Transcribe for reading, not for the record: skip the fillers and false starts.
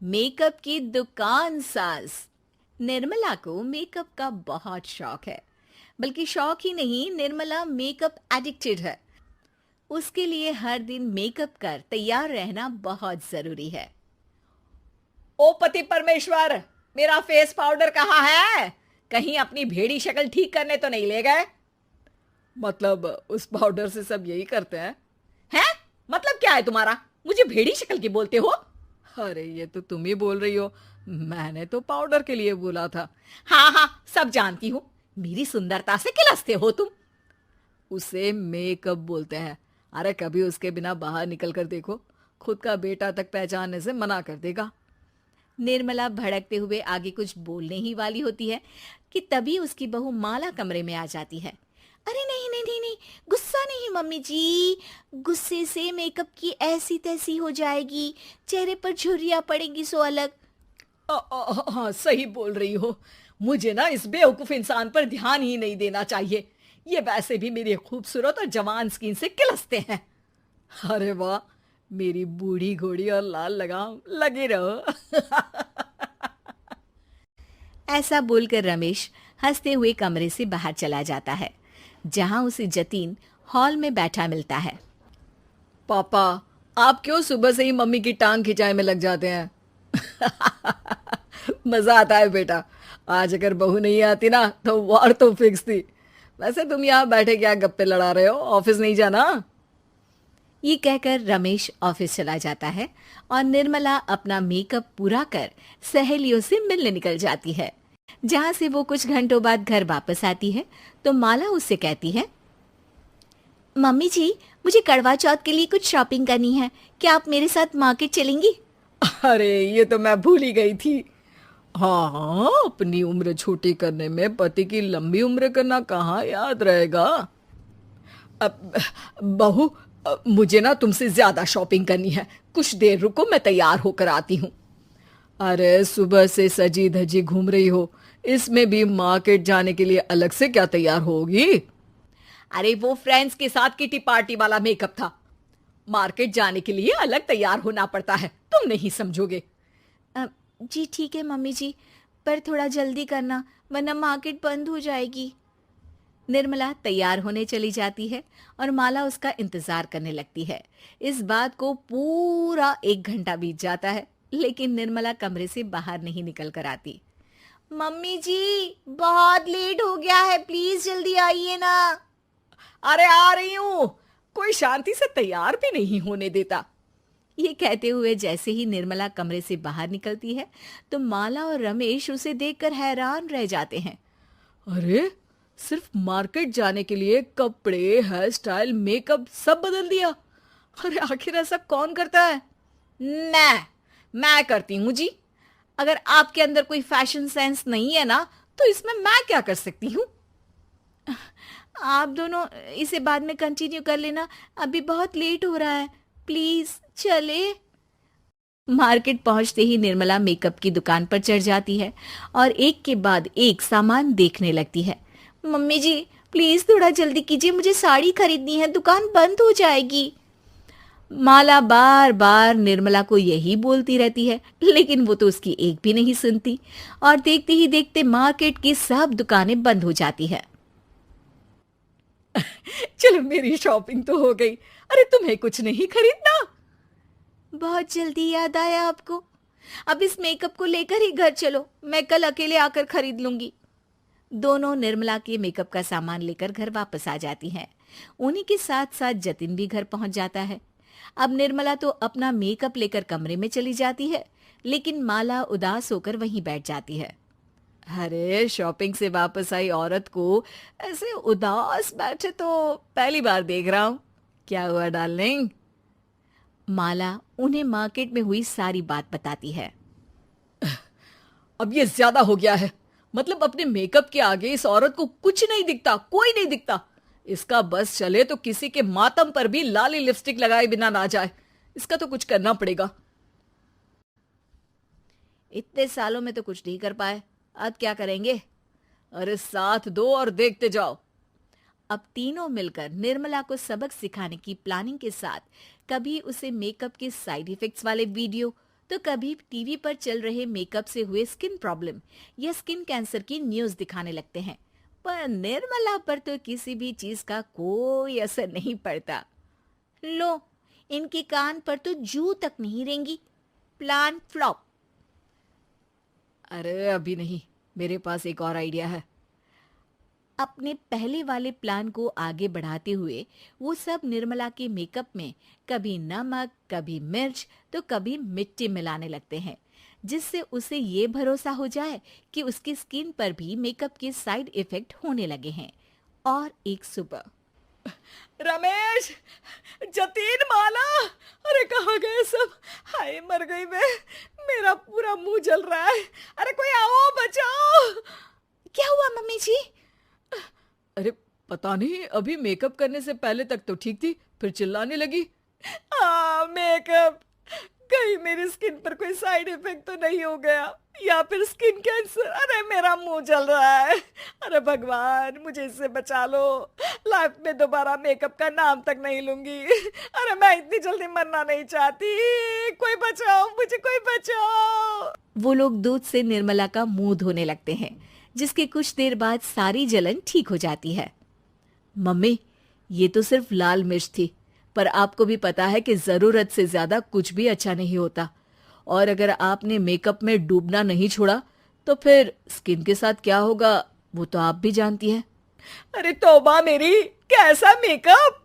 Makeup की दुकान साज। निर्मला को मेकअप का बहुत शौक है। बल्कि शौक ही नहीं, निर्मला मेकअप एडिक्टेड है। उसके लिए हर दिन मेकअप कर तैयार रहना बहुत जरूरी है। ओ पति परमेश्वर, मेरा फेस पाउडर कहाँ है? कहीं अपनी भेड़ी शक्ल ठीक करने तो नहीं ले गए? मतलब उस पाउडर से सब यही करते हैं? हैं? मतलब क्या है तुम्हारा? मुझे भेड़ी शक्ल की बोलते हो? अरे ये तो तुम ही बोल रही हो, मैंने तो पाउडर के लिए बोला था। हाँ हाँ, सब जानती हूँ। मेरी सुंदरता से किलसते हो तुम। उसे मेकअप बोलते हैं। अरे कभी उसके बिना बाहर निकल कर देखो, खुद का बेटा तक पहचानने से मना कर देगा। निर्मला भड़कते हुए आगे कुछ बोलने ही वाली होती है कि तभी उसकी बहू माला कमरे में आ जाती है। अरे नहीं नहीं नहीं नहीं, गुस्सा नहीं मम्मी जी। गुस्से से मेकअप की ऐसी तैसी हो जाएगी, चेहरे पर झुर्रियां पड़ेगी सो अलग। हाँ सही बोल रही हो। मुझे ना इस बेवकूफ इंसान पर ध्यान ही नहीं देना चाहिए। ये वैसे भी मेरी खूबसूरत और जवान स्किन से किलसते हैं। अरे वाह, मेरी बूढ़ी घोड़ी और लाल लगाम, लगे रहो। ऐसा बोलकर रमेश हंसते हुए कमरे से बाहर चला जाता है, जहां उसे जतीन हॉल में बैठा मिलता है। पापा, आप क्यों सुबह से ही मम्मी की टांग खिंचाई में लग जाते हैं? मजा आता है बेटा। आज अगर बहू नहीं आती ना तो वार तो फिक्स थी। वैसे तुम यहाँ बैठे क्या गप्पे लड़ा रहे हो? ऑफिस नहीं जाना? ये कहकर रमेश ऑफिस चला जाता है और निर्मला अपना मेकअप पूरा कर सहेलियों से मिलने निकल जाती है। जहां से वो कुछ घंटों बाद घर वापस आती है तो माला उससे कहती है, मम्मी जी, मुझे करवा चौथ के लिए कुछ शॉपिंग करनी है। क्या आप मेरे साथ मार्केट चलेंगी? अरे ये तो मैं भूल ही गई थी। हाँ हाँ, अपनी उम्र छोटी करने में पति की लंबी उम्र करना कहाँ याद रहेगा। अब बहू, मुझे ना तुमसे ज्यादा शॉपिंग करनी है। कुछ देर रुको, मैं तैयार होकर आती हूँ। अरे सुबह से सजी धजी घूम रही हो, इसमें भी मार्केट जाने के लिए अलग से क्या तैयार होगी? अरे वो फ्रेंड्स के साथ किटी पार्टी वाला मेकअप था। मार्केट जाने के लिए अलग तैयार होना पड़ता है, तुम नहीं समझोगे। जी ठीक है मम्मी जी, पर थोड़ा जल्दी करना वरना मार्केट बंद हो जाएगी। निर्मला तैयार होने चली जाती है और माला उसका इंतजार करने लगती है। इस बात को पूरा 1 घंटा बीत जाता है, लेकिन निर्मला कमरे से बाहर नहीं निकल कर आती। मम्मी जी, बहुत लेट हो गया है, प्लीज जल्दी आइए ना। अरे आ रही हूं। कोई शांति से तैयार भी नहीं होने देता। ये कहते हुए जैसे ही निर्मला कमरे से बाहर निकलती है तो माला और रमेश उसे देखकर हैरान रह जाते हैं। अरे सिर्फ मार्केट जाने के लिए कपड़े, हेयर स्टाइल, मेकअप सब बदल दिया। अरे आखिर ऐसा कौन करता है? मैं करती हूँ जी। अगर आपके अंदर कोई फैशन सेंस नहीं है ना तो इसमें मैं क्या कर सकती हूँ? आप दोनों इसे बाद में कंटिन्यू कर लेना, अभी बहुत लेट हो रहा है, प्लीज चले। मार्केट पहुंचते ही निर्मला मेकअप की दुकान पर चढ़ जाती है और एक के बाद एक सामान देखने लगती है। मम्मी जी, प्लीज थोड़ा जल्दी कीजिए, मुझे साड़ी खरीदनी है, दुकान बंद हो जाएगी। माला बार बार निर्मला को यही बोलती रहती है, लेकिन वो तो उसकी एक भी नहीं सुनती और देखते ही देखते मार्केट की सब दुकानें बंद हो जाती है। चलो मेरी शॉपिंग तो हो गई। अरे तुम्हें कुछ नहीं खरीदना? बहुत जल्दी याद आया आपको। अब इस मेकअप को लेकर ही घर चलो, मैं कल अकेले आकर खरीद लूंगी। दोनों निर्मला के मेकअप का सामान लेकर घर वापस आ जाती हैं। उन्हीं के साथ साथ जतिन भी घर पहुंच जाता है। अब निर्मला तो अपना मेकअप लेकर कमरे में चली जाती है, लेकिन माला उदास होकर वहीं बैठ जाती है। अरे शॉपिंग से वापस आई औरत को ऐसे उदास बैठे तो पहली बार देख रहा हूं। क्या हुआ डार्लिंग? माला उन्हें मार्केट में हुई सारी बात बताती है। अब ये ज्यादा हो गया है। मतलब अपने मेकअप के आगे इस औरत को कुछ नहीं दिखता, कोई नहीं दिखता। इसका बस चले तो किसी के मातम पर भी लाली लिपस्टिक लगाए बिना ना जाए। इसका तो कुछ करना पड़ेगा। इतने सालों में तो कुछ नहीं कर पाए, अब क्या करेंगे? अरे साथ दो और देखते जाओ। अब तीनों मिलकर निर्मला को सबक सिखाने की प्लानिंग के साथ कभी उसे मेकअप के साइड इफेक्ट्स वाले वीडियो तो कभी टीवी पर चल रहे मेकअप से हुए स्किन प्रॉब्लम या स्किन कैंसर की न्यूज दिखाने लगते हैं। पर निर्मला पर तो किसी भी चीज का कोई असर नहीं पड़ता। लो, इनके कान पर तो जू तक नहीं रेंगी। Plan flop. अरे अभी नहीं, मेरे पास एक और आइडिया है। अपने पहले वाले प्लान को आगे बढ़ाते हुए वो सब निर्मला के मेकअप में कभी नमक, कभी मिर्च तो कभी मिट्टी मिलाने लगते हैं, जिससे उसे ये भरोसा हो जाए कि उसकी स्किन पर भी मेकअप के साइड इफेक्ट होने लगे हैं। और एक सुबह रमेश, जतीन, माला, अरे कहाँ गए सब? हाय मर गई मैं, मेरा पूरा मुंह जल रहा है। अरे कोई आओ, बचाओ। क्या हुआ मम्मी जी? अरे पता नहीं, अभी मेकअप करने से पहले तक तो ठीक थी, फिर चिल्लाने लगी। मेकअप, कहीं मेरी स्किन पर कोई साइड इफेक्ट तो नहीं हो गया, या फिर स्किन कैंसर। अरे मेरा मुंह जल रहा है। अरे भगवान, मुझे इससे बचा लो। लाइफ में दोबारा मेकअप का नाम तक नहीं लूंगी। अरे मैं इतनी जल्दी मरना नहीं चाहती। कोई बचाओ मुझे, कोई बचाओ। वो लोग दूध से निर्मला का मुंह धोने लगते हैं, जिसके कुछ देर बाद सारी जलन ठीक हो जाती है। मम्मी, ये तो सिर्फ लाल मिर्च थी, पर आपको भी पता है कि जरूरत से ज्यादा कुछ भी अच्छा नहीं होता। और अगर आपने मेकअप में डूबना नहीं छोड़ा तो फिर स्किन के साथ क्या होगा वो तो आप भी जानती हैं। अरे तौबा मेरी, कैसा मेकअप!